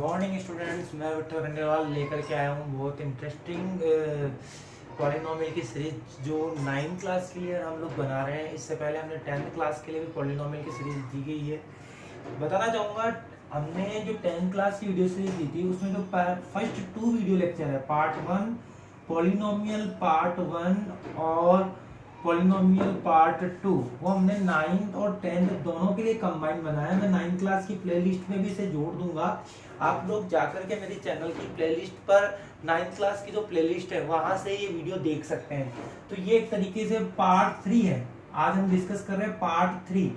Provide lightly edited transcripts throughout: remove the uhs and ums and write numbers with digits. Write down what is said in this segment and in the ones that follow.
Morning students, मैं विठल रंगेवाल लेकर के आया हूँ बहुत इंटरेस्टिंग पॉलिनोमियल की सीरीज जो 9th क्लास के लिए हम लोग बना रहे हैं। इससे पहले हमने 10th क्लास के लिए भी पॉलिनोमियल की सीरीज दी गई है। बताना चाहूँगा, हमने जो 10th क्लास की वीडियो सीरीज दी थी उसमें जो फर्स्ट 2 वीडियो लेक्चर है, पार्ट 1 पॉलिनोमियल पार्ट 1 और पॉलिनोमियल पार्ट 2, वो हमने 9th और 10th दोनों के लिए कंबाइन बनाया। मैं 9th क्लास की प्लेलिस्ट में भी इसे जोड़ दूंगा। आप लोग जाकर के मेरे चैनल की प्लेलिस्ट पर 9th क्लास की जो प्लेलिस्ट है वहां से ये वीडियो देख सकते हैं। तो ये एक तरीके से पार्ट 3 है। आज हम डिस्कस कर रहे हैं पार्ट 3।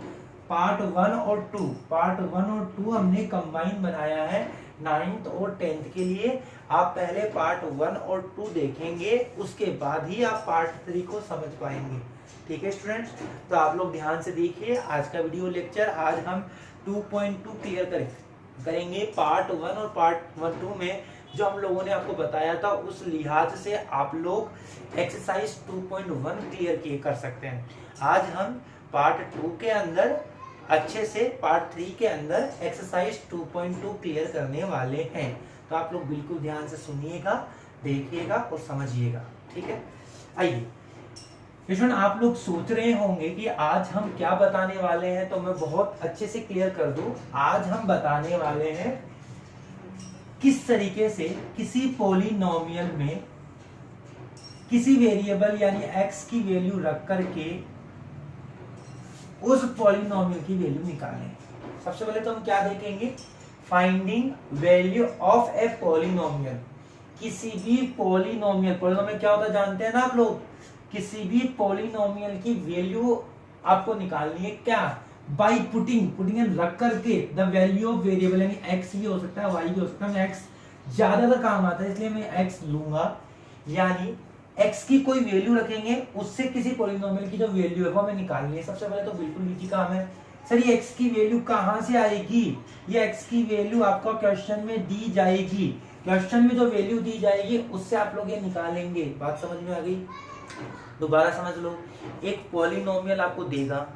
पार्ट 1 और 2, पार्ट 1 और 2 हमने कंबाइन बनाया है 9th और 10th के लिए। आप पहले पार्ट 1 और 2 देखेंगे, उसके बाद ही आप पार्ट 3 को समझ पाएंगे। ठीक है स्टूडेंट्स, तो आप लोग ध्यान से देखिए आज का वीडियो लेक्चर। आज हम 2.2 क्लियर करेंगे। पार्ट 1 और पार्ट 2 में जो हम लोगों ने आपको बताया था उस लिहाज से आप लोग एक्सरसाइज 2.1 क्लियर कर सकते हैं। आज हम पार्ट 2 के अंदर अच्छे से पार्ट 3 के अंदर एक्सरसाइज 2.2 क्लियर करने वाले हैं। तो आप लोग बिल्कुल ध्यान से सुनिएगा, देखिएगा और समझिएगा। ठीक है, आइए स्टूडेंट, आप लोग सोच रहे होंगे कि आज हम क्या बताने वाले हैं, तो मैं बहुत अच्छे से क्लियर कर दूं। आज हम बताने वाले हैं किस तरीके से किसी पॉलिनोमियल में किसी वेरिएबल यानी x की वैल्यू रख करके उस पॉलिनोमियल की वैल्यू निकालें। सबसे पहले तो हम क्या देखेंगे, finding value of a polynomial. किसी भी पॉलिनोमियल क्या होता है जानते हैं ना आप लोग। किसी भी पॉलिनोमियल की वैल्यू आपको निकालनी है क्या, बाय पुटिंग रख करके द वैल्यू ऑफ वेरिएबल, यानी x भी हो सकता है y भी हो सकता है। मैं x ज्यादातर काम आता है इसलिए मैं x लूंगा। यानी x की कोई वैल्यू रखेंगे, उससे किसी पॉलिनोमियल की जो वैल्यू है वो हमें निकालनी है। सबसे पहले तो बिल्कुल इजी काम है। सर ये x की वैल्यू कहां से आएगी, ये x की वैल्यू आपको क्वेश्चन में दी जाएगी। क्वेश्चन में जो वैल्यू दी जाएगी उससे आप लोग ये निकालेंगे। बात समझ में आ गई? दोबारा समझ लो, एक पॉलिनोमियल आपको देगा,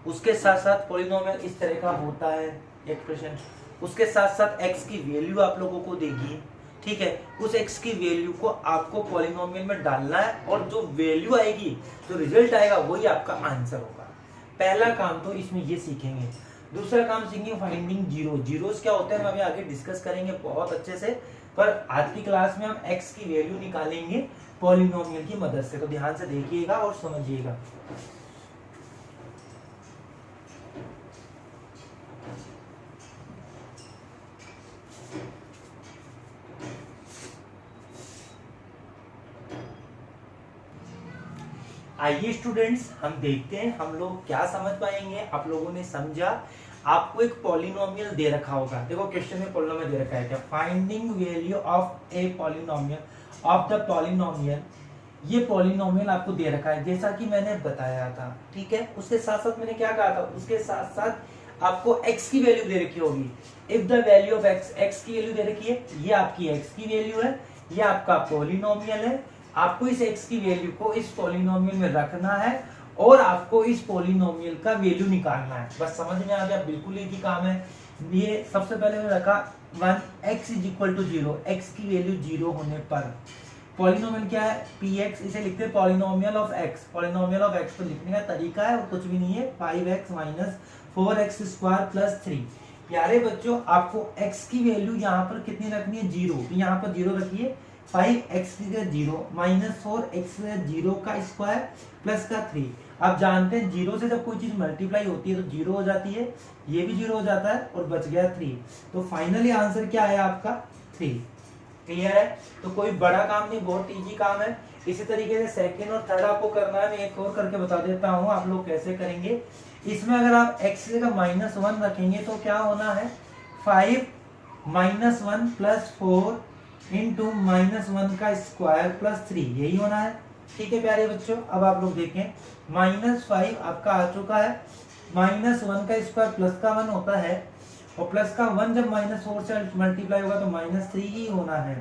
उसके साथ साथ पॉलिनोमियल इस तरह का होता है एक्सप्रेशन, उसके साथ साथ x की वैल्यू आप लोगों को देगी। ठीक है, उस x की वैल्यू को आपको पॉलिनोमियल में डालना है और जो वैल्यू आएगी, जो रिजल्ट आएगा वही आपका आंसर होगा। पहला काम तो इसमें ये सीखेंगे। दूसरा काम सीखेंगे फाइंडिंग जीरोस क्या होते हैं, हम अभी आगे डिस्कस करेंगे बहुत अच्छे से। पर आज की क्लास में हम x की वैल्यू निकालेंगे पॉलिनोमियल की मदद से। तो ध्यान से देखिएगा और समझिएगा। आइए स्टूडेंट्स, हम देखते हैं हम लोग क्या समझ पाएंगे। आप लोगों ने समझा, आपको एक पॉलिनोमियल दे रखा होगा। देखो क्वेश्चन में पॉलिनोमियल दे रखा है क्या, finding value of a polynomial of the polynomial. ये पॉलिनोमियल आपको दे रखा है जैसा कि मैंने बताया था। ठीक है, उसके साथ साथ मैंने क्या कहा था, उसके साथ साथ आपको x की वैल्यू दे रखी होगी। If the value of x की वैल्यू दे रखी है, ये आपकी x की वैल्यू है, ये आपका पॉलिनोमियल है। आपको इस x की वैल्यू को इस पॉलिनोमियल में रखना है और आपको इस पॉलिनोमियल का वैल्यू निकालना है। बस समझ में आ गया, बिल्कुल इजी काम है। ये सबसे पहले मैंने रखा 1x = 0, x की वैल्यू 0 होने पर पॉलिनोमियल क्या है, px, इसे लिखते हैं polynomial of x। Polynomial of x को लिखने का तरीका है और कुछ भी नहीं है, 5x - 4x² + 3। प्यारे बच्चों, आपको x की वैल्यू यहाँ पर कितनी रखनी है, 0। तो यहाँ पर 0 रखिए, 5x की जगह 0 - 4x 0 का स्क्वायर प्लस का 3। आप जानते हैं 0 से जब कोई चीज मल्टीप्लाई होती है तो 0 हो जाती है, ये भी 0 हो जाता है और बच गया 3। तो फाइनली आंसर क्या है आपका, 3। क्लियर है? तो कोई बड़ा काम नहीं, बहुत इजी काम है। इसी तरीके से सेकंड और थर्ड आपको करना है। मैं एक और करके बता देता हूँ आप लोग कैसे करेंगे। इसमें अगर आप x की जगह -1 रखेंगे तो क्या होना है, 5 - 1 + 4 इंटू -1 का स्क्वायर प्लस 3, यही होना है। ठीक है प्यारे बच्चों, अब आप लोग देखें, -5 आपका आ चुका है, -1 का स्क्वायर प्लस का 1 होता है और प्लस का 1 जब -4 से मल्टीप्लाई होगा तो -3 ही होना है।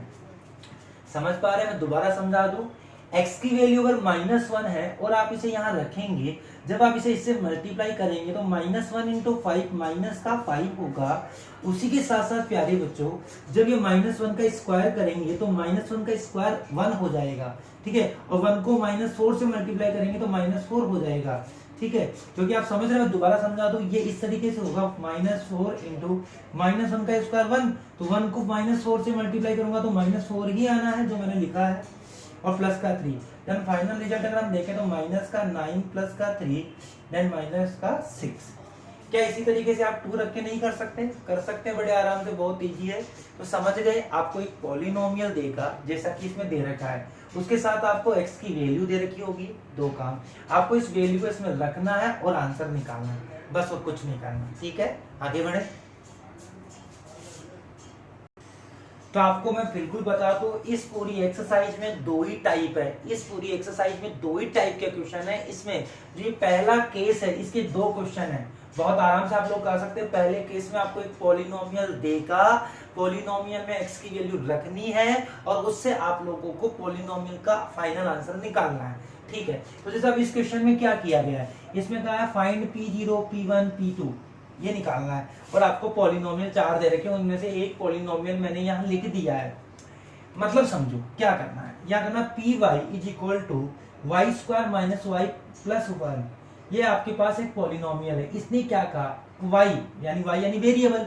समझ पा रहे हैं? मैं दोबारा समझा दूं, x की वैल्यू अगर -1 है और आप इसे यहाँ रखेंगे, जब आप इसे इससे मल्टीप्लाई करेंगे तो -1 इंटू 5 माइनस का 5 होगा। उसी के साथ साथ प्यारे बच्चों, जब ये -1 का स्क्वायर करेंगे तो -1 का स्क्वायर 1 हो जाएगा, ठीक है, और 1 को -4 से मल्टीप्लाई करेंगे तो -4 हो जाएगा, ठीक है। क्योंकि आप समझ रहे हो, दोबारा समझा दो, ये इस तरीके से होगा -4 इंटू -1 का स्क्वायर 1, तो 1 को -4 से मल्टीप्लाई करूंगा तो -4 ही आना है जो मैंने लिखा है, और प्लस का 3। देन फाइनल रिजल्ट अगर हम देखें तो -9 प्लस का 3 देन -6। क्या इसी तरीके से आप 2 रख के नहीं कर सकते? कर सकते हैं बड़े आराम से, बहुत इजी है। तो समझ गए, आपको एक पॉलिनोमियल देगा जैसा कि इसमें दे रखा है, उसके साथ आपको x की वैल्यू दे रखी होगी, दो काम, आपको इस वैल्यू को इसमें रखना है और आंसर निकालना है, बस और कुछ नहीं करना, ठीक है। आगे बढ़े। तो आपको मैं बिल्कुल बता दूं, इस पूरी एक्सरसाइज में 2 ही टाइप है, इस पूरी एक्सरसाइज में 2 ही टाइप के क्वेश्चन है। इसमें जो ये पहला केस है, इसके 2 क्वेश्चन है, बहुत आराम से आप लोग कर सकते हैं। पहले केस में आपको एक पॉलिनोमियल देगा, पॉलिनोमियल में x की वैल्यू रखनी है और उससे आप लोगों को पॉलिनोमियल का फाइनल आंसर निकालना है, ठीक है। तो जैसे अब इस क्वेश्चन में क्या किया गया है, इसमें कहा है फाइंड P0, P1, P2, ये निकालना है, और आपको पॉलिनोमियल 4 दे रखे हैं, उनमें से एक पॉलिनोमियल मैंने यहाँ लिख दिया है। मतलब समझो क्या करना है, यहाँ करना py is equal to y square minus y plus 1। ये आपके पास एक पॉलिनोमियल है, इसने क्या कहा, y यानी वेरिएबल,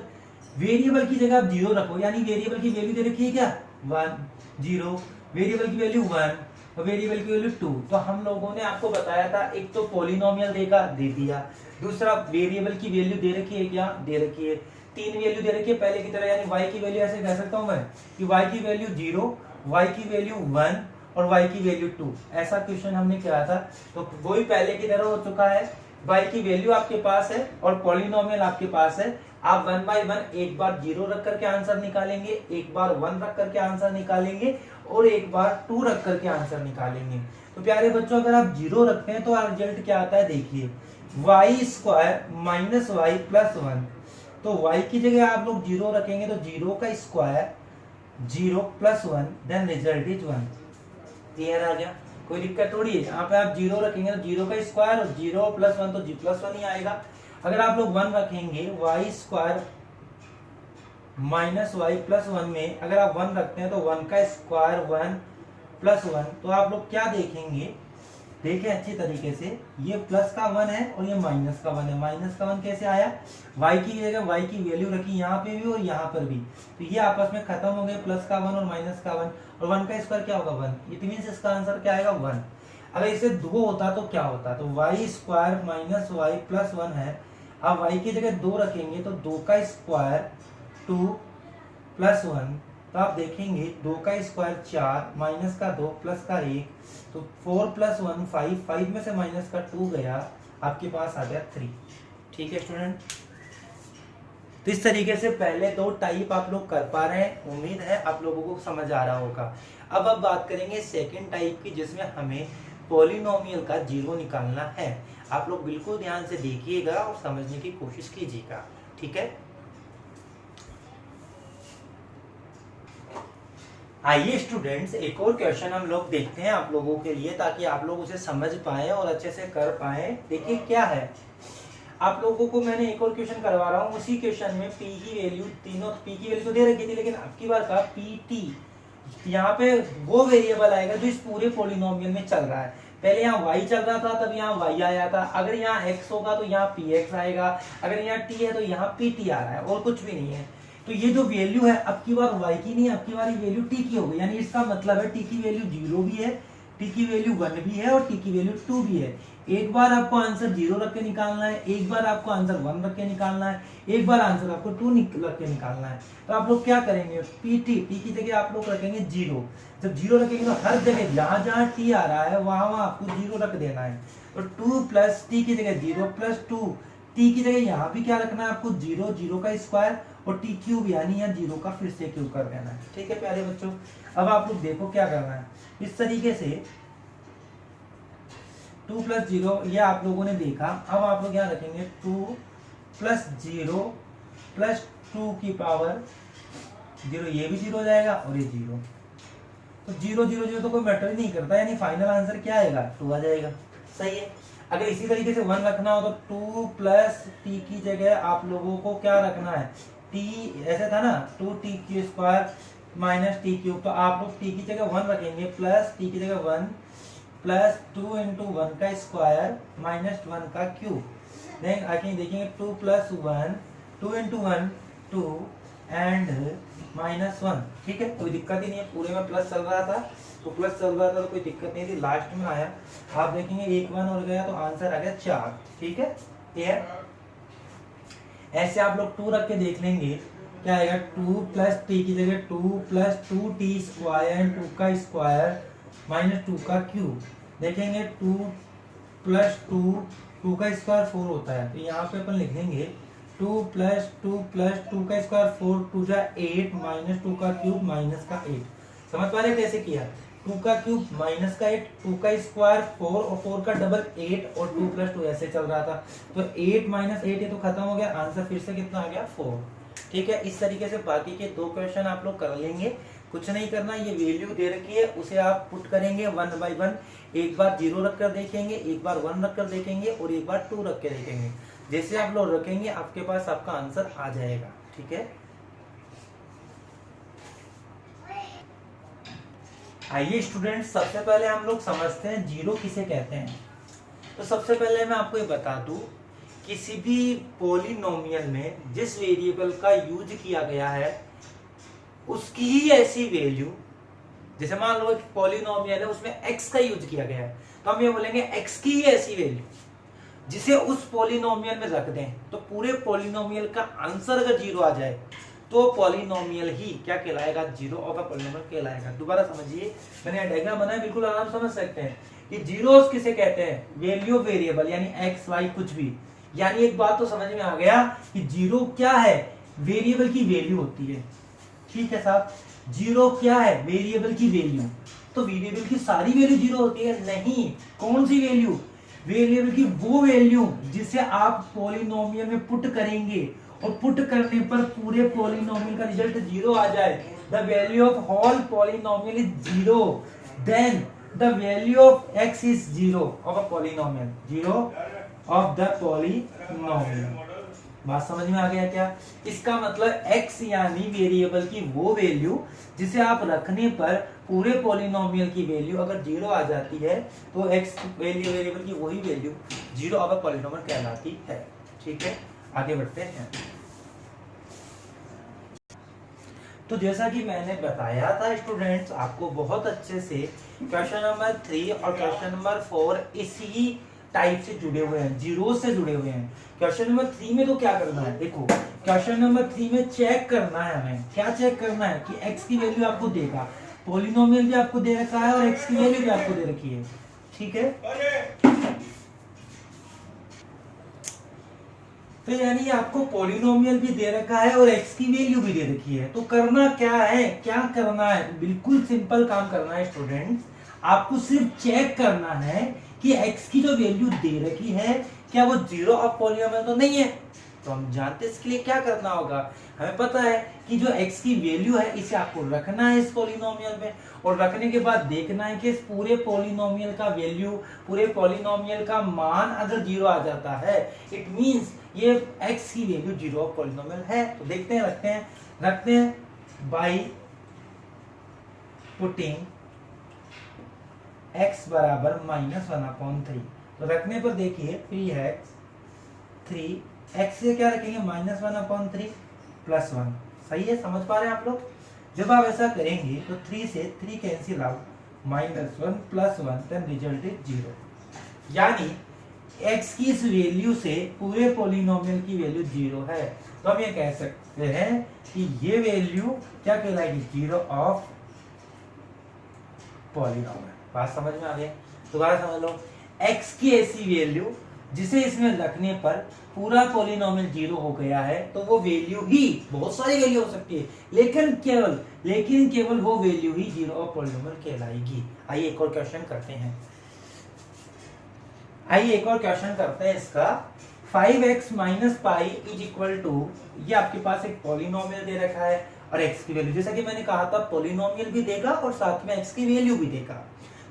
वेरिएबल की जगह आप 0 रखो, यानी वेरिएबल की वैल्यू दे रखी है क्या 1 0, वेरिएबल की वैल्यू 1 और वेरिएबल की वैल्यू 2। तो हम लोगों ने आपको बताया था, एक तो पॉलिनोमियल देगा, दे दिया, दूसरा वेरिएबल की वैल्यू दे रखी है क्या, दे रखी है, 3 वैल्यू दे रखी है पहले की तरह, यानी y की वैल्यू ऐसे कह सकता हूं मैं कि y की वैल्यू 0, y की वैल्यू 1 और y की वैल्यू 2। ऐसा क्वेश्चन हमने किया था, तो वही पहले की तरह हो चुका है। y की वैल्यू आपके पास है और पॉलिनोमियल आपके पास है, आप 1 बाय 1 एक बार 0 रख करके आंसर निकालेंगे, एक बार 1 रख करके आंसर निकालेंगे और एक बार 2 रख करके आंसर निकालेंगे। तो प्यारे बच्चों, अगर आप 0 रखते हैं तो रिजल्ट क्या आता है, देखिए y square minus y plus 1। तो y की जगह आप लोग 0 रखेंगे तो 0 का square 0 plus 1 then result is 1। Clear आ गया, कोई दिक्कत थोड़ी है। यहाँ पे आप 0 रखेंगे तो 0 का स्क्वायर और 0 प्लस 1 तो जी प्लस 1 ही आएगा। अगर आप लोग 1 रखेंगे, y square minus y plus 1 में अगर आप 1 रखते हैं तो 1 का स्क्वायर 1 प्लस 1, तो आप लोग क्या देखेंगे, देखें अच्छी तरीके से, ये प्लस का 1 है और ये माइनस का 1 है। माइनस का 1 कैसे आया, y की जगह y की वैल्यू रखी यहाँ पे भी और यहाँ पर भी, तो ये आपस में खत्म हो गए, प्लस का 1 और माइनस का 1, और 1 का स्क्वायर क्या होगा 1, इट मींस इसका आंसर क्या आएगा 1। अगर इसे 2 होता तो क्या होता, तो y square minus y plus 1 है, अब y की जगह 2 रखेंगे तो 2 का स्क्वायर 2 प्लस 1, तो आप देखेंगे 2 का स्क्वायर 4 माइनस का 2 प्लस का 1, तो 4 प्लस 1 5, 5 में से माइनस का 2 गया, आपके पास आ गया 3। ठीक है स्टूडेंट, तो इस तरीके से पहले 2 टाइप आप लोग कर पा रहे हैं, उम्मीद है आप लोगों को समझ आ रहा होगा। अब बात करेंगे सेकंड टाइप की, जिसमें हमें पॉलिनोमियल का 0 निकालना है। आप लोग बिल्कुल ध्यान से देखिएगा और समझने की कोशिश कीजिएगा, ठीक है। आइए स्टूडेंट्स, एक और क्वेश्चन हम लोग देखते हैं आप लोगों के लिए, ताकि आप लोग उसे समझ पाए और अच्छे से कर पाए। देखिए क्या है, आप लोगों को मैंने एक और क्वेश्चन करवा रहा हूँ। उसी क्वेश्चन में p की वैल्यू, तीनों p की वैल्यू तो दे रखी थी, लेकिन अब की बार का pt, यहाँ पे वो वेरिएबल आएगा जो इस पूरे पॉलिनोमियल में चल रहा है। पहले यहाँ y चल रहा था, तब यहाँ y आया था। अगर यहाँ x होगा तो यहाँ px आएगा, अगर यहाँ t है तो यहाँ pt आ रहा है, और कुछ भी नहीं है। तो ये जो वैल्यू है अब की बार y की नहीं, अब की बार ये वैल्यू t की होगी, यानी इसका मतलब है t की वैल्यू 0 भी है, t की वैल्यू 1 भी है और t की वैल्यू 2 भी है। एक बार आपको आंसर 0 रख के निकालना है, एक बार आपको आंसर 1 रख के निकालना है, एक बार आंसर आपको 2 रख के निकालना है। तो आप लोग क्या करेंगे, pt, t की जगह आप लोग रखेंगे 0। जब 0 रखेंगे तो हर जगह जहां जहां t आ रहा है वहां आपको 0 रख देना है। तो 2 प्लस t की जगह 0 प्लस 2, t की जगह यहाँ भी क्या रखना है आपको 0, 0 का स्क्वायर और टी क्यूब, यानी यहाँ 0 का फिर से क्यूब कर देना है। ठीक है प्यारे बच्चों, अब आप लोग देखो क्या करना है। इस तरीके से 2 प्लस 0 ये आप लोगों ने देखा। अब आप लोग यहाँ रखेंगे 2 प्लस 0 प्लस 2 की पावर 0, ये भी 0 हो जाएगा और ये 0। तो 0 0 0 तो कोई मैटर ही नहीं करता, यानी फाइनल आंसर क्या आएगा 2 आ जाएगा। सही है। अगर इसी तरीके से 1 रखना हो तो 2 प्लस टी की जगह आप लोगों को क्या रखना है, टी ऐसे था ना 2t² माइनस टी क्यूब, तो आप लोग टी की जगह 1 रखेंगे प्लस टी की जगह 1 प्लस 2 इंटू 1 का स्क्वायर माइनस 1 का क्यूब। देन आगे देखेंगे 2 प्लस 1 2 इंटू 1 2 एंड माइनस 1। ठीक है, कोई दिक्कत ही नहीं है, पूरे में प्लस चल रहा था तो प्लस चल रहा था तो कोई दिक्कत नहीं थी। लास्ट में आया आप देखेंगे 1 1 और गया तो आंसर आ गया 4। ठीक है, क्लियर। ऐसे आप लोग 2 रख के देख लेंगे क्या आएगा, 2 प्लस टी की जगह 2 प्लस 2t² एंड 2 का स्क्वायर माइनस 2 का क्यूब। देखेंगे 2 प्लस 2 का स्क्वायर 4 होता है, तो यहाँ पे अपन लिख देंगे 2 प्लस 2 का स्क्वायर 4 2 जा 8 माइनस 2 का क्यूब माइनस का 8। समझ पा रहे कैसे किया, 2 का क्यूब माइनस का 8, 2 का स्क्वायर 4 और 4 का डबल 8 और 2 प्लस 2 ऐसे चल रहा था, तो 8 माइनस 8 ये तो खत्म हो गया, आंसर फिर से कितना आ गया 4। ठीक है, इस तरीके से बाकी के 2 क्वेश्चन आप लोग कर लेंगे, कुछ नहीं करना। ये वैल्यू दे रखी है उसे आप पुट करेंगे 1 बाय 1, एक बार 0 रख कर देखेंगे, एक बार 1 रख कर देखेंगे और एक बार 2 रख के देखेंगे। जैसे आप लोग रखेंगे आपके पास आपका आंसर आ जाएगा। ठीक है, आइए स्टूडेंट सबसे पहले हम लोग समझते हैं जीरो किसे कहते हैं। तो सबसे पहले मैं आपको ये बता दूं, किसी भी पॉलिनोमियल में जिस वेरिएबल का यूज किया गया है उसकी ही ऐसी वैल्यू, जैसे मान लो एक पॉलिनोमियल है उसमें x का यूज किया गया है, तो हम ये बोलेंगे x की ही ऐसी वैल्यू जिसे उस पॉलिनोमियल में रख दें, तो पूरे पॉलिनोमियल का आंसर अगर 0 आ जाए तो पॉलिनोमियल ही क्या कहलाएगा, जीरो ऑफ अ पॉलिनोमियल कहलाएगा। दोबारा समझिए, मैंने डायग्राम बनाया, बिल्कुल आराम समझ सकते हैं कि जीरोस किसे कहते हैं, वैल्यू ऑफ वेरिएबल यानी एक्स वाई कुछ भी। यानी एक बात तो समझ में आ गया कि जीरो क्या है, वेरिएबल की वैल्यू होती है। ठीक है साहब, जीरो क्या है, वेरिएबल की वैल्यू। तो वेरिएबल की सारी वैल्यू जीरो होती है? नहीं। कौन सी वैल्यू, वेरिएबल की वो वैल्यू जिसे आप पॉलिनोमियल में पुट करेंगे और पुट करने पर पूरे पॉलिनोमियल का रिजल्ट 0 आ जाए। The value of whole polynomial is 0, then the value of x is 0 of a polynomial, 0 of the polynomial. बात समझ में आ गया क्या? इसका मतलब x यानी वेरिएबल की वो वैल्यू जिसे आप रखने पर पूरे पॉलिनोमियल की वैल्यू अगर 0 आ जाती है तो x वैल्यू वेरिएबल की वही वैल्यू 0 ऑफ अ पॉलिनोमियल कहलाती है। ठीक है, आगे बढ़ते हैं। तो जैसा कि मैंने बताया था स्टूडेंट्स आपको बहुत अच्छे से, क्वेश्चन नंबर 3 और क्वेश्चन नंबर 4 इसी टाइप से जुड़े हुए हैं, जीरो से जुड़े हुए हैं। क्वेश्चन नंबर 3 में तो क्या करना है, देखो क्वेश्चन नंबर 3 में चेक करना है हमें, क्या चेक करना है कि x की वैल्यू आपको देगा, पॉलिनोमियल भी आपको दे रखा है और x की वैल्यू भी आपको दे रखी है। ठीक है, तो यानी आपको पॉलिनोमियल भी दे रखा है और x की वैल्यू भी दे रखी है। तो करना क्या है, क्या करना है, बिल्कुल सिंपल काम करना है स्टूडेंट्स। आपको सिर्फ चेक करना है कि x की जो वैल्यू दे रखी है क्या वो 0 ऑफ पॉलिनोमियल तो नहीं है। तो हम जानते हैं इसके लिए क्या करना होगा, हमें पता है कि जो x की वैल्यू है इसे आपको रखना है इस पॉलिनोमियल में, और रखने के बाद देखना है कि इस पूरे पॉलिनोमियल का वैल्यू, पूरे पॉलिनोमियल का मान अगर 0 आ जाता है, इट मींस ये x की वैल्यू 0 ऑफ पॉलिनोमियल है। तो देखते हैं, रखते हैं बाय पुटिंग x बराबर -1/3। तो रखने पर देखिए 3x से क्या रखेंगे, -1/3 + 1। सही है, समझ पा रहे हैं आप लोग? जब आप ऐसा करेंगे तो 3 से 3 cancel out, -1 + 1 then result is 0। यानी x की इस वैल्यू से पूरे पॉलिनोमियल की वैल्यू 0 है। तो हम ये कह सकते हैं कि ये वैल्यू क्या कहलाएगी, 0 ऑफ पॉलिनोमियल। बात समझ में आ गई? दोबारा समझ लो, x की ऐसी वैल्यू जिसे इसमें रखने पर पूरा पॉलिनोमियल 0 हो गया है, तो वो वैल्यू ही, बहुत सारी वैल्यू हो सकती है लेकिन केवल वो वैल्यू ही 0 ऑफ पॉलिनोमियल कहलाएगी। आइए एक और क्वेश्चन करते हैं, इसका 5x - π = ये आपके पास एक पॉलिनोमियल दे रखा है और x की वैल्यू, जैसा कि मैंने कहा था पॉलिनोमियल भी देगा और साथ में x की वैल्यू भी देगा।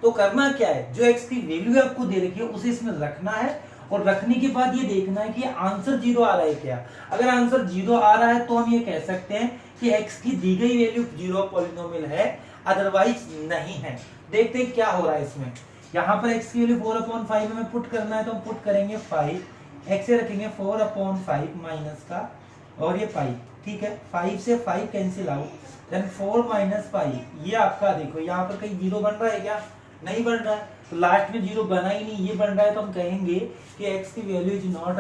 तो करना क्या है, जो x की वैल्यू आपको दे रखी है उसे इसमें रखना है और रखने के बाद ये देखना है कि आंसर 0 आ रहा है क्या। अगर आंसर 0 आ रहा है तो हम ये कह सकते हैं कि x की दी गई वैल्यू 0 पॉलिनोमियल है, अदरवाइज नहीं है। देखते हैं क्या हो रहा है इसमें। यहाँ पर x की वैल्यू 4/5 हमें पुट करना है तो हम पुट करेंगे 5, x से रखेंगे 4/5 माइनस का और ये पाई, ठीक है। 5 से 5 cancel out, then 4 minus pi, ये आपका देखो यहाँ पर कहीं 0 बन रहा है क्या, नहीं बन रहा है, तो लास्ट में 0 बना ही नहीं, ये बन रहा है, तो हम कहेंगे कि x की value is not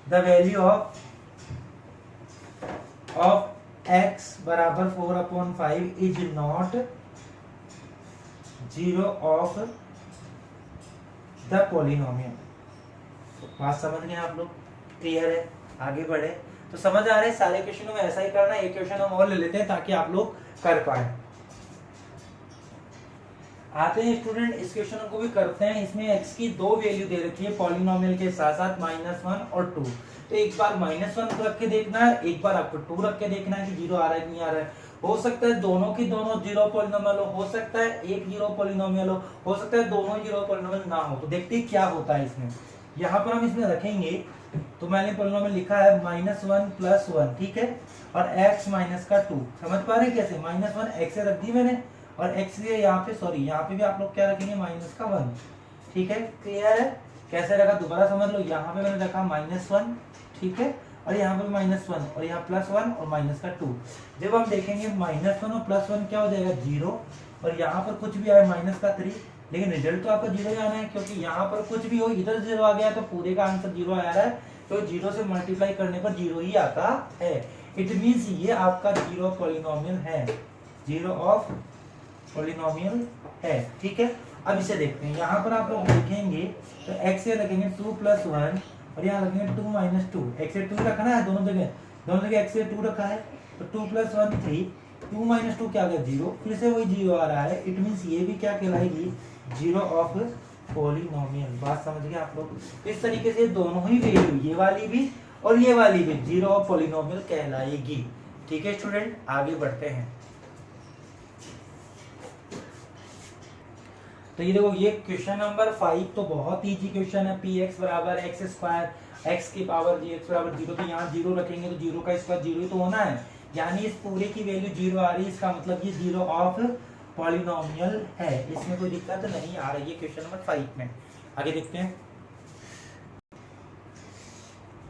the value of x बराबर 4/5 is not 0 of the polynomial. बात समझ गए आप लोग, क्लियर है, आगे बढ़े। तो समझ आ रहा है, सारे क्वेश्चनों में ऐसा ही करना है। एक क्वेश्चन हम और ले लेते हैं ताकि आप लोग कर पाए। आते हैं स्टूडेंट, इस क्वेश्चन को भी करते हैं। इसमें x की दो वैल्यू दे रखी है पॉलिनोमियल के साथ साथ -1 और 2। तो एक बार -1 को रख के देखना है, एक बार आपको 2 रख के देखना है कि 0 आ रहा है कि नहीं आ रहा है। हो सकता है दोनों की दोनों 0 पॉलिनोमियल हो सकता है एक 0 पॉलिनोमियल हो सकता है दोनों 0 पॉलिनोमियल ना हो। तो देखते हैं क्या होता है इसमें। यहाँ पर हम इसमें रखेंगे, तो मैंने पॉलिनोमियल लिखा है -1 + 1, ठीक है, और x माइनस का 2। समझ पा रहे हैं कैसे, -1 x से रख दी मैंने और x यहाँ पे, सॉरी यहाँ पे भी आप लोग क्या रखेंगे -1, ठीक है, क्लियर है। कैसे रखा दोबारा समझ लो, यहाँ पे मैंने रखा -1, ठीक है, और यहाँ पे -1 और यहाँ +1 और -2। जब हम देखेंगे -1 और +1 क्या हो जाएगा 0, और यहाँ पर कुछ भी आए -3, लेकिन रिजल्ट तो आपका 0 आना है, क्योंकि यहाँ पर कुछ भी हो इधर 0 आ गया तो पूरे का आंसर 0 आ रहा है। तो 0 से मल्टीप्लाई करने पर 0 ही आता है। इट मींस ये आपका 0 पॉलिनोमियल है, 0 ऑफ पॉलिनोमियल है, ठीक है। अब इसे देखते हैं, यहाँ पर आप लोग देखेंगे तो x से रखेंगे 2 + 1 और यहाँ रखेंगे 2 - 2। x से 2 रखना है दोनों जगह x से 2 रखा है, तो 2 + 1 3, 2 - 2 क्या आ गया 0, फिर से वही 0 आ रहा है। इट मींस ये भी क्या कहलाएगी 0 ऑफ पॉलिनोमियल। बात समझ गए आप लोग। इस तरीके से दोनों ही वैल्यू, ये वाली भी और ये वाली भी 0 ऑफ पॉलिनोमियल कहलाएगी, ठीक है स्टूडेंट। आगे बढ़ते हैं। तो ये देखो, ये क्वेश्चन नंबर 5 तो बहुत इजी क्वेश्चन है। px बराबर x² x की पावर gx बराबर 0। तो यहाँ 0 रखेंगे तो 0 का स्क्वायर 0 ही तो होना है, यानी इस पूरे की वैल्यू 0 आ रही है। इसका मतलब ये 0 ऑफ पॉलिनोमियल है, इसमें कोई दिक्कत नहीं आ रही है क्वेश्चन नंबर 5 में। आगे देखते हैं।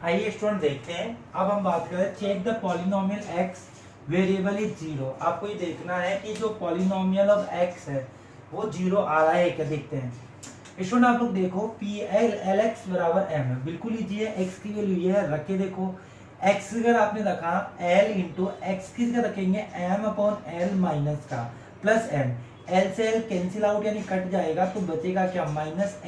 आइए स्टूडेंट देखते हैं। अब हम बात करें, check the polynomial x variable is 0। आपको ये देखना है कि जो पॉलिनोमियल ऑफ x है वो 0 आ रहा है क्या, देखते हैं। स्टूडेंट आप लोग देखो, Lx बराबर m है, बिल्कुल इजी है। x की वैल्यू ये है, रख के देखो। x अगर आपने रखा l इंटू x की जगह रखेंगे m/l माइनस का प्लस m, l से l कैंसिल आउट यानी कट जाएगा, तो बचेगा क्या -m +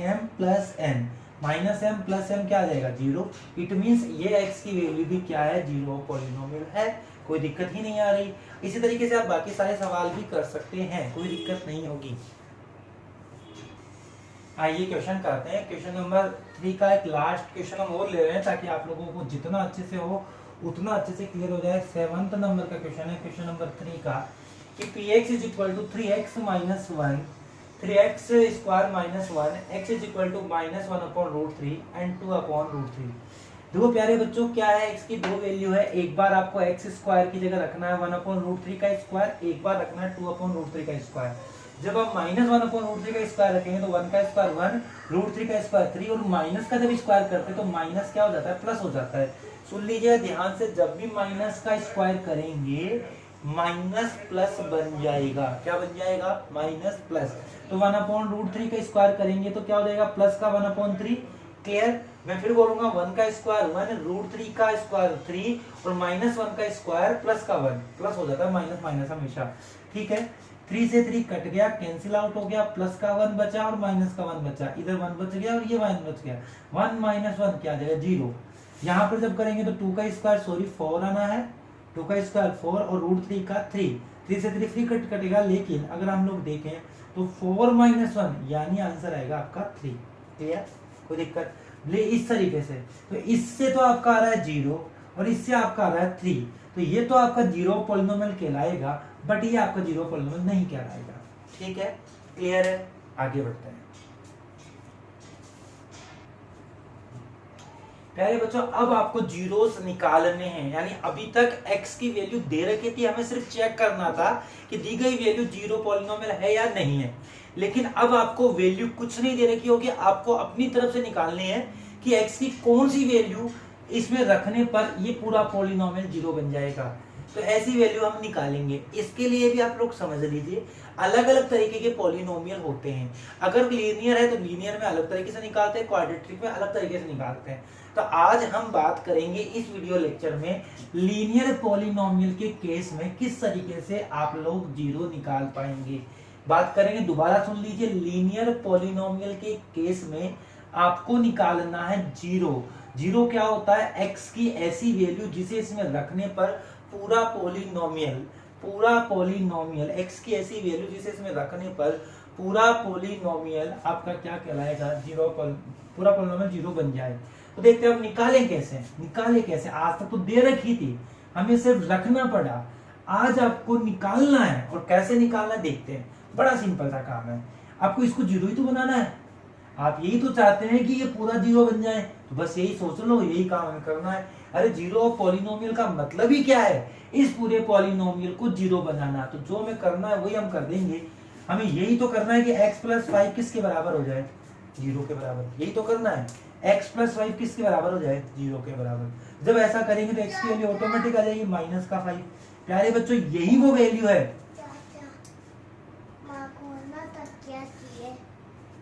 n, -m + m क्या आ जाएगा 0। इट मींस ये x की वैल्यू भी क्या है 0 पॉलिनोमियल है, कोई दिक्कत ही नहीं आ रही। इसी तरीके से आप बाकी सारे सवाल भी कर सकते हैं, कोई दिक्कत नहीं होगी। आइए क्वेश्चन करते हैं। क्वेश्चन नंबर 3 का एक लास्ट क्वेश्चन हम और ले रहे हैं ताकि आप लोगों को जितना अच्छे से हो उतना अच्छे से क्लियर हो जाए। 7th नंबर का क्वेश्चन है, क्वेश्चन नंबर 3 का, कि px = 3x - 1, 3x² - 1, x = -1/√3 and 2/√3। देखो प्यारे बच्चों, क्या है, x की दो वैल्यू है। एक बार आपको x² की जगह रखना है 1/√3 का स्क्वायर, एक बार रखना है 2/√3 का स्क्वायर। जब हम -1/√3 का स्क्वायर रखेंगे तो 1 का स्क्वायर 1, √3 का स्क्वायर 3, और माइनस का जब स्क्वायर करते हैं तो माइनस क्या हो जाता है, प्लस हो जाता है। सुन लीजिए ध्यान से, जब भी माइनस का स्क्वायर करेंगे माइनस प्लस बन जाएगा। क्या बन जाएगा, माइनस प्लस। तो 1/√3 का स्क्वायर करेंगे तो क्या हो जाएगा, प्लस का 1/3। क्लियर। मैं फिर बोलूंगा 1 का स्क्वायर 1, √3 का स्क्वायर 3 और -1 का स्क्वायर प्लस का 1, प्लस हो जाता है, माइनस माइनस हमेशा, ठीक है। 3 से 3 कट गया, कैंसिल आउट हो गया, प्लस का 1 बचा और माइनस का 1 बचा। इधर 1 बच गया और ये 1 बच गया। 1 - 1 क्या आ जाएगा 0। यहाँ पर जब करेंगे तो 2 का स्क्वायर, सॉरी 4 आना है, 2 का स्क्वायर 4 और √3 का 3, 3 से 3 कटेगा। लेकिन अगर हम लोग देखें तो 4 - 1 यानी आंसर आएगा आपका 3। क्लियर, कोई दिक्कत। ले इस तरीके से, तो इससे तो आपका आ रहा है 0 और इससे आपका आ रहा है 3, तो ये तो आपका जीरो पॉलिनोमियल कहलाएगा, बट ये आपका जीरो पॉलिनोमियल नहीं कहलाएगा। ठीक है, क्लियर है? आगे बढ़ते हैं। प्यारे बच्चों, अब आपको जीरोस निकालने हैं, यानी अभी तक x की वैल्यू दे रखी थी, हमें सिर्फ चेक करना था कि दी गई वैल्यू जीरो पॉलिनोमियल है या नहीं है। लेकिन अब आपको वैल्यू कुछ नहीं दे रखी होगी, आपको अपनी तरफ से निकालनी है कि x की कौन सी वैल्यू इसमें रखने पर ये पूरा पॉलिनोमियल जीरो बन जाएगा। तो ऐसी वैल्यू हम निकालेंगे। इसके लिए भी आप लोग समझ लीजिए, अलग अलग तरीके के पॉलिनोमियल होते हैं। अगर लीनियर है तो लीनियर में अलग तरीके से निकालते हैं, क्वाड्रेटिक में अलग तरीके से निकालते हैं। तो आज हम बात करेंगे इस वीडियो लेक्चर में लीनियर पॉलिनोमियल के केस में किस तरीके से आप लोग जीरो निकाल पाएंगे। बात करेंगे, दोबारा सुन लीजिए, लीनियर पॉलिनोमियल के केस में आपको निकालना है जीरो। जीरो क्या होता है? एक्स की ऐसी वैल्यू जिसे इसमें रखने पर पूरा पॉलिनोमियल एक्स की ऐसी वैल्यू जिसे इसमें रखने पर पूरा पॉलिनोमियल आपका क्या कहलाएगा? जीरो। पूरा पॉलिनोमियल जीरो बन जाए। तो देखते हैं अब निकालें कैसे। आज तक तो दे रखी थी, हमें सिर्फ रखना पड़ा। आज आपको निकालना है, और कैसे निकालना देखते हैं। बड़ा सिंपल सा काम है, आपको इसको जीरो ही तो बनाना है। आप यही तो चाहते हैं कि ये पूरा जीरो बन जाए, तो बस यही सोच लो, यही काम हमें करना है। अरे जीरो पॉलिनोमियल का मतलब ही क्या है? इस पूरे पॉलिनोमियल को जीरो बनाना। तो जो हमें करना है वही हम कर देंगे। हमें यही तो करना है कि x प्लस 5 किसके बराबर हो जाए? जीरो के बराबर। यही तो करना है, x प्लस 5 किसके बराबर हो जाए? जीरो के बराबर। जब ऐसा करेंगे तो x की वैल्यू ऑटोमेटिक आ जाएगी -5। प्यारे बच्चों, यही वो वैल्यू है।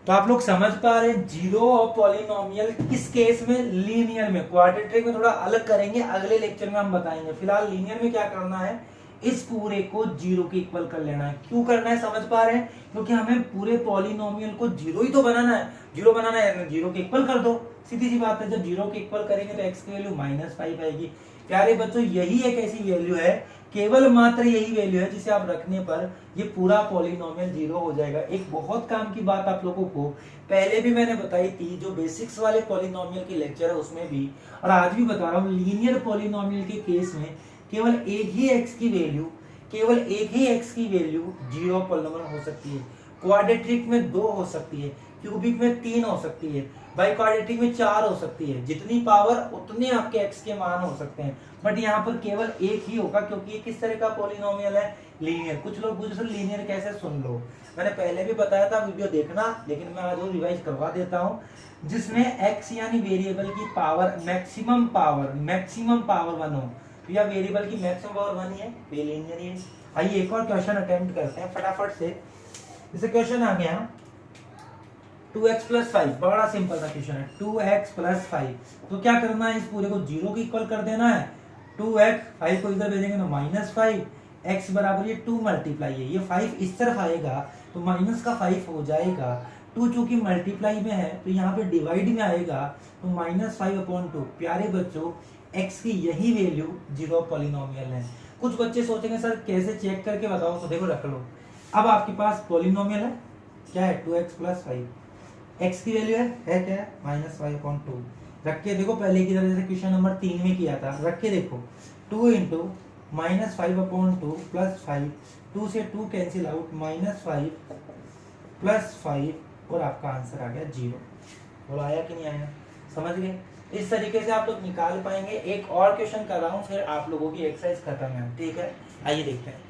तो आप लोग समझ पा रहे हैं जीरो और पॉलिनोमियल किस केस में? लीनियर में। क्वाड्रेटिक में थोड़ा अलग करेंगे, अगले लेक्चर में हम बताएंगे। फिलहाल लीनियर में क्या करना है? इस पूरे को जीरो के इक्वल कर लेना है। क्यों करना है समझ पा रहे हैं? क्योंकि हमें पूरे पॉलिनोमियल को जीरो ही तो बनाना है। जीरो बनाना है, जीरो के इक्वल कर दो, सीधी सी बात है। जब जीरो के इक्वल करेंगे तो x की वैल्यू -5 आएगी। प्यारे बच्चों, यही एक ऐसी वैल्यू है, केवल मात्र यही वैल्यू है जिसे आप रखने पर ये पूरा पॉलिनोमियल जीरो हो जाएगा। एक बहुत काम की बात आप लोगों को पहले भी मैंने बताई थी, जो बेसिक्स वाले पॉलिनोमियल की लेक्चर है उसमें भी, और आज भी बता रहा हूँ। लीनियर पॉलिनोमियल के केस में केवल एक ही x की वैल्यू जीरो पॉलिनोमियल हो सकती है। क्वाड्रेटिक में 2 हो सकती है, क्यूबिक में 3 हो सकती है, बाई क्वाड्रेटिक में 4 हो सकती है। जितनी पावर उतने आपके x के मान हो सकते हैं, बट यहाँ पर केवल एक ही होगा, क्योंकि ये किस तरह का पॉलिनोमियल है? लीनियर। कुछ लोग पूछ रहे लीनियर कैसे? सुन लो, मैंने पहले भी बताया था, वीडियो देखना, लेकिन मैं आज वो रिवाइज करवा देता हूँ। जिसमें x यानी वेरिएबल की पावर मैक्सिमम पावर 1 हो, तो यह वेरिएबल की मैक्सिमम पावर 1 ही है, ये लीनियर ही है। आइए एक और क्वेश्चन अटेम्प्ट करते हैं फटाफट से। जैसे क्वेश्चन आ गया 2x प्लस 5, बड़ा सिंपल सा क्वेश्चन है। 2x प्लस 5, तो क्या करना है? इस पूरे को जीरो के इक्वल कर देना है। 2x, 5 को इधर भेजेंगे तो -5, x बराबर ये 2 मल्टीप्लाई है, ये 5 इस तरफ आएगा तो -5 हो जाएगा। 2 चूंकि मल्टीप्लाई में है तो यहाँ पे डिवाइड में आएगा, तो -5/2। प्यारे बच्चों, x की यही वैल्यू जीरो पॉलिनोमियल है। कुछ बच्चे सोचेंगे सर कैसे चेक करके बताओ, तो देखो रख लो। अब आपके पास पॉलिनोमियल है, क्या है? 2x प्लस 5, x की वैल्यू है क्या? -5/2। रख के देखो, पहले की तरह जैसे क्वेश्चन नंबर 3 में किया था, रख के देखो। 2 इंटू -5/2 प्लस 5, 2 से 2 कैंसिल आउट, -5 प्लस 5, और आपका आंसर आ गया 0। और आया कि नहीं आया? समझ गए? इस तरीके से आप लोग निकाल पाएंगे। एक और क्वेश्चन कर रहा हूं, फिर आप लोगों की एक्सरसाइज खत्म है, ठीक है? आइए देखते हैं।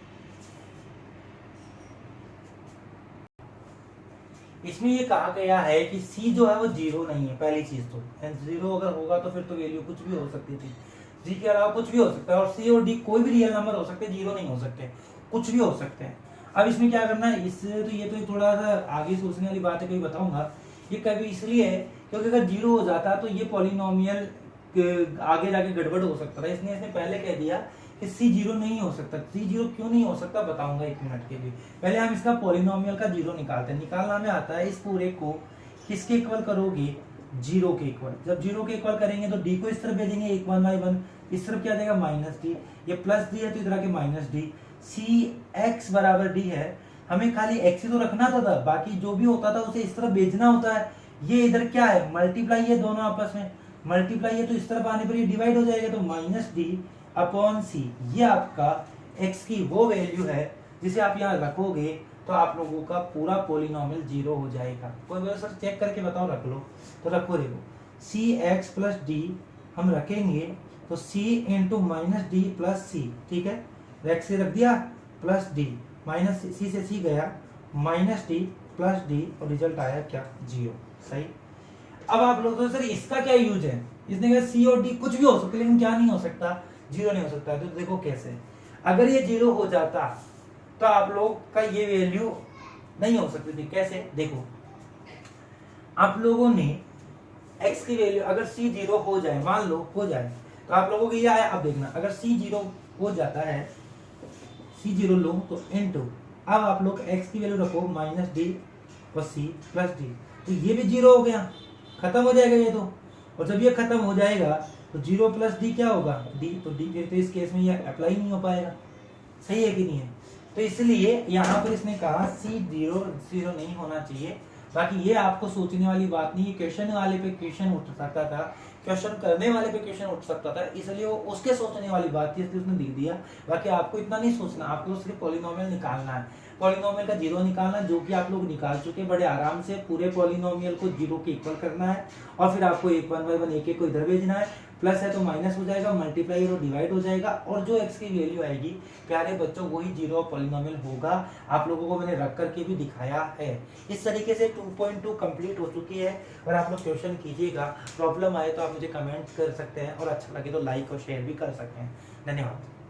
इसमें ये कहा गया है कि c जो है वो जीरो नहीं है, पहली चीज तो। जीरो अगर होगा तो फिर तो वैल्यू कुछ भी हो सकती थी, c के अलावा कुछ भी हो सकता है। और c और d कोई भी रियल नंबर हो सकते हैं, जीरो नहीं हो सकते, कुछ भी हो सकते हैं। अब इसमें क्या करना है? इससे तो ये तो थोड़ा सा आगे सोचने वाली बात है, कभी बताऊंगा। ये कभी इसलिए है क्योंकि अगर जीरो हो जाता तो ये पॉलिनोमियल आगे जाके गड़बड़ हो सकता था, इसने पहले कह दिया कि c जीरो नहीं हो सकता। c जीरो क्यों नहीं हो सकता बताऊंगा 1 मिनट के लिए। पहले हम इसका पॉलिनोमियल का जीरो निकालते हैं। निकालना हमें आता है, इस पूरे को किसके इक्वल करोगे? जीरो के इक्वल। जब जीरो के इक्वल करेंगे तो d को इस तरफ भेजेंगे, 1 1/1, इस तरफ क्या देगा? -d। ये प्लस d है तो इधर आके -d। c x बराबर d है, हमें खाली x ही तो रखना था, बाकी जो भी होता था उसे इस तरफ भेजना होता है। ये इधर क्या है? मल्टीप्लाई है, दोनों आपस में मल्टीप्लाई है, तो इस तरफ आने पर ये डिवाइड हो जाएगा, तो -d अपॉन सी, ये आपका x की वो वैल्यू है जिसे आप यहाँ रखोगे तो आप लोगों का पूरा पॉलिनोमियल 0 हो जाएगा। कोई बोले सर चेक करके बताओ, रख लो, तो रखो। देखो सी एक्स प्लस डी हम रखेंगे तो c into minus D plus C, ठीक है, एक्स से रख दिया प्लस डी, माइनस सी से सी गया, माइनस डी प्लस डी, और रिजल्ट आया क्या, 0। सही। अब आप लोग तो सर इसका क्या यूज है, इसने कहा सी और डी कुछ भी हो सकता है लेकिन क्या नहीं हो सकता, 0 नहीं हो सकता। तो देखो कैसे, अगर ये 0 हो जाता तो आप लोग का ये वैल्यू नहीं हो सकती थी। कैसे, देखो आप लोगों ने x की वैल्यू अगर c 0 हो जाए, मान लो हो जाए, तो आप लोगों को ये आया। अब देखना अगर c 0 हो जाता है, c 0 लो तो इनटू, अब आप लोग x की वैल्यू रखो माइनस डी और c प्लस डी, तो ये भी 0 हो गया, खत्म हो जाएगा ये तो। और जब ये खत्म हो जाएगा तो 0 प्लस डी क्या होगा, d, तो d फिर तो इस केस में ये अप्लाई नहीं हो पाएगा। सही है कि नहीं है? तो इसलिए यहाँ पर इसने कहा c 0 नहीं होना चाहिए। बाकी ये आपको सोचने वाली बात नहीं है, क्वेश्चन वाले पे क्वेश्चन उठ सकता था, क्वेश्चन करने वाले पे क्वेश्चन उठ सकता था, इसलिए वो उसके सोचने वाली बात थी, इसलिए उसने लिख दिया। बाकी आपको इतना नहीं सोचना, आपको सिर्फ पॉलिनोमियल निकालना है, पॉलिनोमियल का 0 निकालना, जो कि आप लोग निकाल चुके बड़े आराम से। पूरे पॉलिनोमियल को 0 के इक्वल करना है और फिर आपको 1 1 1 1 को इधर भेजना है, प्लस है तो माइनस हो जाएगा, मल्टीप्लाई और डिवाइड हो जाएगा, और जो x की वैल्यू आएगी प्यारे बच्चों वही 0 पॉलिनोमियल होगा। आप लोगों को मैंने रख करके भी दिखाया है। इस तरीके से 2.2 कंप्लीट हो चुकी है और आप लोग क्वेश्चन कीजिएगा। प्रॉब्लम आए तो आप मुझे कमेंट कर सकते हैं और अच्छा लगे तो लाइक और शेयर भी कर सकते हैं। धन्यवाद।